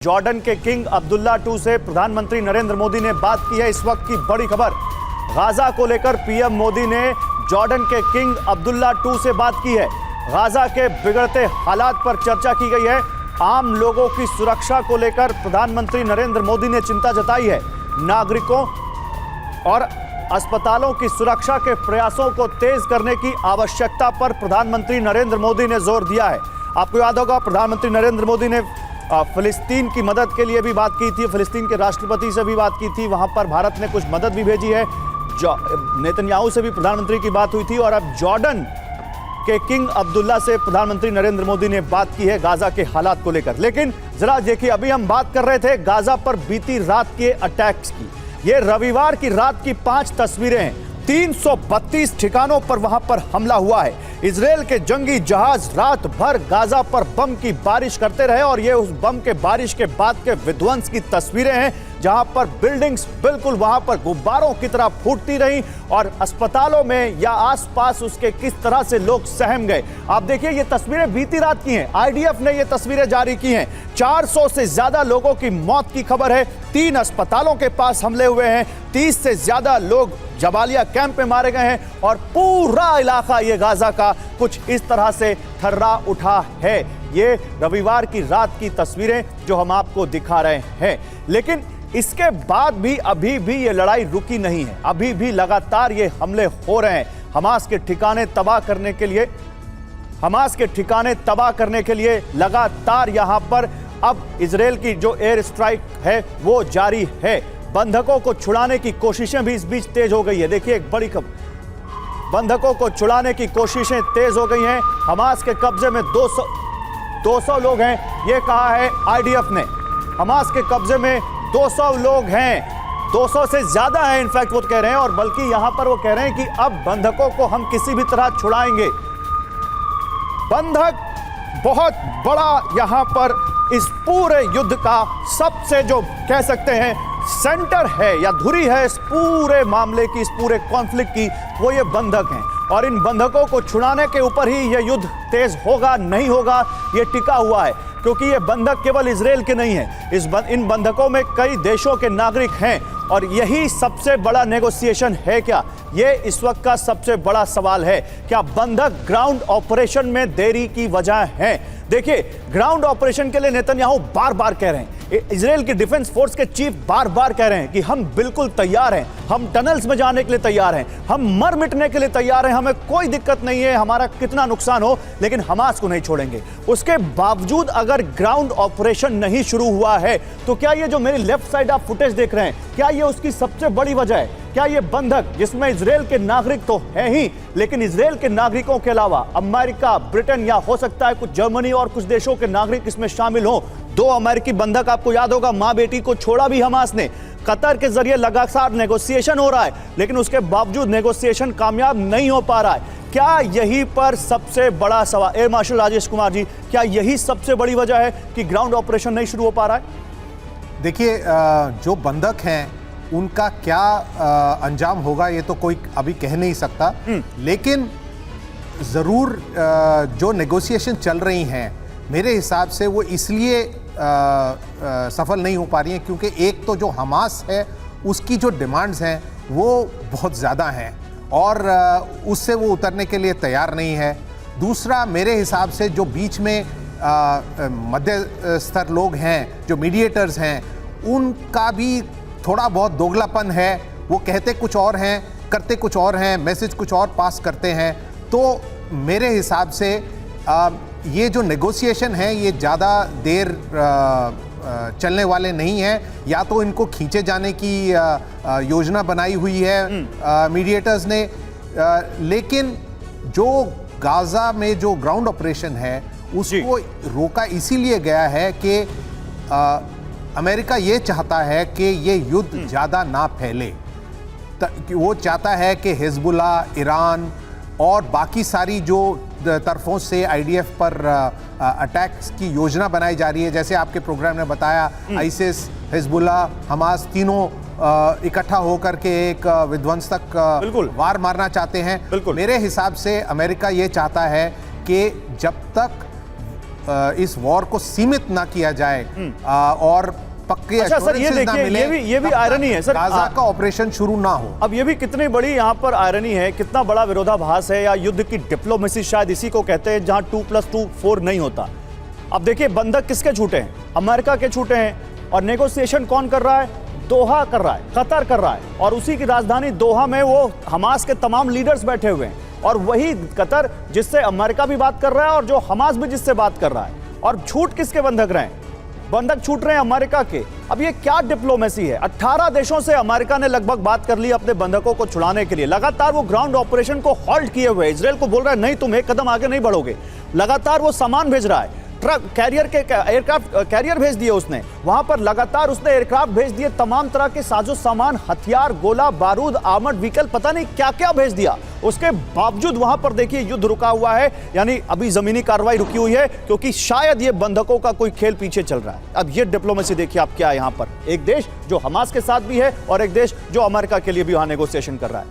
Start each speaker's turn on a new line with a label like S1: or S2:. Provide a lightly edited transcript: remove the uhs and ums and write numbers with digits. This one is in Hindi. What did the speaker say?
S1: जॉर्डन के किंग अब्दुल्ला II से प्रधानमंत्री नरेंद्र मोदी ने बात की है। इस वक्त की बड़ी खबर, गाजा को लेकर पीएम मोदी ने जॉर्डन के किंग अब्दुल्ला II से बात की है। गाजा के बिगड़ते हालात पर चर्चा की गई है। आम लोगों की सुरक्षा को लेकर प्रधानमंत्री नरेंद्र मोदी ने चिंता जताई है। नागरिकों और अस्पतालों की सुरक्षा के प्रयासों को तेज करने की आवश्यकता पर प्रधानमंत्री नरेंद्र मोदी ने जोर दिया है। आपको याद होगा, प्रधानमंत्री नरेंद्र मोदी ने फिलिस्तीन की मदद के लिए भी बात की थी, फिलिस्तीन के राष्ट्रपति से भी बात की थी, वहां पर भारत ने कुछ मदद भी भेजी है। नेतन्याहू से भी प्रधानमंत्री की बात हुई थी और अब जॉर्डन के किंग अब्दुल्ला से प्रधानमंत्री नरेंद्र मोदी ने बात की है गाजा के हालात को लेकर। लेकिन जरा देखिए, अभी हम बात कर रहे थे गाजा पर बीती रात के अटैक्स की। ये रविवार की रात की 5 तस्वीरें हैं। 332 ठिकानों पर वहां पर हमला हुआ है। इजरायल के जंगी जहाज रात भर गाजा पर बम की बारिश करते रहे और ये उस बम के बारिश के बाद के विध्वंस की तस्वीरें हैं, जहां पर बिल्डिंग्स बिल्कुल वहां पर गुब्बारों की तरह फूटती रही और अस्पतालों में या आसपास उसके किस तरह से लोग सहम गए। आप देखिए, ये तस्वीरें बीती रात की हैं। आईडीएफ ने ये तस्वीरें जारी की हैं। 400 से ज्यादा लोगों की मौत की खबर है। 3 अस्पतालों के पास हमले हुए हैं। 30 से ज्यादा लोग जबालिया कैंप में मारे गए हैं और पूरा इलाका ये गाजा का कुछ इस तरह से थर्रा उठा है। ये रविवार की रात की तस्वीरें जो हम आपको दिखा रहे हैं। लेकिन इसके बाद भी अभी भी ये लड़ाई रुकी नहीं है। अभी भी लगातार ये हमले हो रहे हैं। हमास के ठिकाने तबाह करने के लिए लगातार यहां पर अब इजरायल की जो एयर स्ट्राइक है वो जारी है। बंधकों को छुड़ाने की कोशिशें भी इस बीच तेज हो गई है। देखिए, एक बड़ी खबर, बंधकों को छुड़ाने की कोशिशें तेज हो गई हैं। हमास के कब्जे में 200 लोग हैं, ये कहा है आईडीएफ ने। हमास के कब्जे में 200 लोग हैं, 200 से ज्यादा है इनफैक्ट वो कह रहे हैं। और बल्कि यहां पर वो कह रहे हैं कि अब बंधकों को हम किसी भी तरह छुड़ाएंगे। बंधक बहुत बड़ा यहां पर इस पूरे युद्ध का सबसे जो कह सकते हैं सेंटर है या धुरी है इस पूरे मामले की, इस पूरे कॉन्फ्लिक्ट की, वो ये बंधक हैं। और इन बंधकों को छुड़ाने के ऊपर ही ये युद्ध तेज होगा नहीं होगा ये टिका हुआ है, क्योंकि ये बंधक केवल इजरायल के नहीं हैं। इन बंधकों में कई देशों के नागरिक हैं और यही सबसे बड़ा नेगोशिएशन है क्या? ये इस वक्त का सबसे बड़ा सवाल है। क्या बंधक ग्राउंड ऑपरेशन में देरी की वजह है? देखिए, ग्राउंड ऑपरेशन के लिए नेतन्याहू बार बार कह रहे हैं, इजरायल की डिफेंस फोर्स के चीफ बार बार कह रहे हैं कि हम बिल्कुल तैयार हैं, हम टनल्स में जाने के लिए तैयार हैं, हम मर मिटने के लिए तैयार हैं, हमें कोई दिक्कत नहीं है, हमारा कितना नुकसान हो, लेकिन हमास को नहीं छोड़ेंगे। उसके बावजूद अगर ग्राउंड ऑपरेशन नहीं शुरू हुआ है तो क्या ये जो मेरी लेफ्ट साइड आप फुटेज देख रहे हैं, क्या ये उसकी सबसे बड़ी वजह है? क्या ये बंधक, जिसमें इजरायल के नागरिक तो हैं ही, लेकिन इजरायल के नागरिकों के अलावा अमेरिका, ब्रिटेन या हो सकता है कुछ जर्मनी और कुछ देशों के नागरिक इसमें शामिल हों। 2 अमेरिकी बंधक, आपको याद होगा, मां बेटी को छोड़ा भी हमास ने। कतर के जरिए लगातार नेगोशिएशन हो रहा है, लेकिन उसके बावजूद नेगोशिएशन कामयाब नहीं हो पा रहा है। क्या यही पर सबसे बड़ा सवाल, एयर मार्शल राजेश कुमार जी, क्या यही सबसे बड़ी वजह है कि ग्राउंड ऑपरेशन नहीं शुरू हो पा रहा है?
S2: देखिए, जो बंधक हैं उनका क्या अंजाम होगा ये तो कोई अभी कह नहीं सकता, लेकिन ज़रूर जो नेगोशिएशन चल रही हैं मेरे हिसाब से वो इसलिए सफल नहीं हो पा रही हैं क्योंकि एक तो जो हमास है उसकी जो डिमांड्स हैं वो बहुत ज़्यादा हैं और उससे वो उतरने के लिए तैयार नहीं है। दूसरा, मेरे हिसाब से जो बीच में मध्य स्तर लोग हैं, जो मीडिएटर्स हैं, उनका भी थोड़ा बहुत दोगलापन है। वो कहते कुछ और हैं, करते कुछ और हैं, मैसेज कुछ और पास करते हैं। तो मेरे हिसाब से ये जो नेगोशिएशन है ये ज़्यादा देर चलने वाले नहीं हैं। या तो इनको खींचे जाने की योजना बनाई हुई है मीडिएटर्स ने, लेकिन जो गाजा में जो ग्राउंड ऑपरेशन है उसको रोका इसीलिए गया है कि अमेरिका ये चाहता है कि ये युद्ध ज़्यादा ना फैले। वो चाहता है कि हिजबुल्ला, ईरान और बाकी सारी जो तरफों से आईडीएफ पर अटैक्स की योजना बनाई जा रही है, जैसे आपके प्रोग्राम ने बताया, आईसिस, हिजबुल्ला, हमास तीनों इकट्ठा होकर के एक विध्वंसक वार मारना चाहते हैं। मेरे हिसाब से अमेरिका ये चाहता है कि जब तक इस वॉर को सीमित ना किया जाए और पक्के
S1: अच्छा सर, ये
S2: assurances ना
S1: देखिए,
S2: मिले,
S1: ये भी
S2: तब
S1: आयरनी है सर।
S2: गाजा का ऑपरेशन शुरू ना हो।
S1: अब ये भी कितनी बड़ी यहाँ पर आयरनी है, कितना बड़ा विरोधाभास है, या युद्ध की डिप्लोमेसी शायद इसी को कहते हैं, जहां 2+2 4 नहीं होता। अब देखिए, बंधक किसके छूटे हैं? अमेरिका के छूटे हैं। और नेगोशिएशन कौन कर रहा है? दोहा कर रहा है, कतर कर रहा है। और उसी की राजधानी दोहा में वो हमास के तमाम लीडर्स बैठे हुए हैं, और वही कतर जिससे अमेरिका भी बात कर रहा है और जो हमास भी जिससे बात कर रहा है। और छूट किसके बंधक रहे हैं? बंधक छूट रहे हैं अमेरिका के। अब ये क्या डिप्लोमेसी है? 18 देशों से अमेरिका ने लगभग बात कर ली अपने बंधकों को छुड़ाने के लिए। लगातार वो ग्राउंड ऑपरेशन को हॉल्ट किए हुए इजराइल को बोल रहा है, नहीं तुम एक कदम आगे नहीं बढ़ोगे। लगातार वो सामान भेज रहा है, ट्रक कैरियर के एयरक्राफ्ट कैरियर भेज दिए उसने, वहां पर लगातार उसने एयरक्राफ्ट भेज दिए, तमाम तरह के साजो सामान, हथियार, गोला बारूद, आर्मर्ड व्हीकल, पता नहीं क्या क्या भेज दिया। उसके बावजूद वहां पर देखिए युद्ध रुका हुआ है, यानी अभी जमीनी कार्रवाई रुकी हुई है, क्योंकि शायद ये बंधकों का कोई खेल पीछे चल रहा है। अब ये डिप्लोमेसी देखिए आप क्या है, यहां पर एक देश जो हमास के साथ भी है और एक देश जो अमेरिका के लिए भी वहां नेगोशिएशन कर रहा है।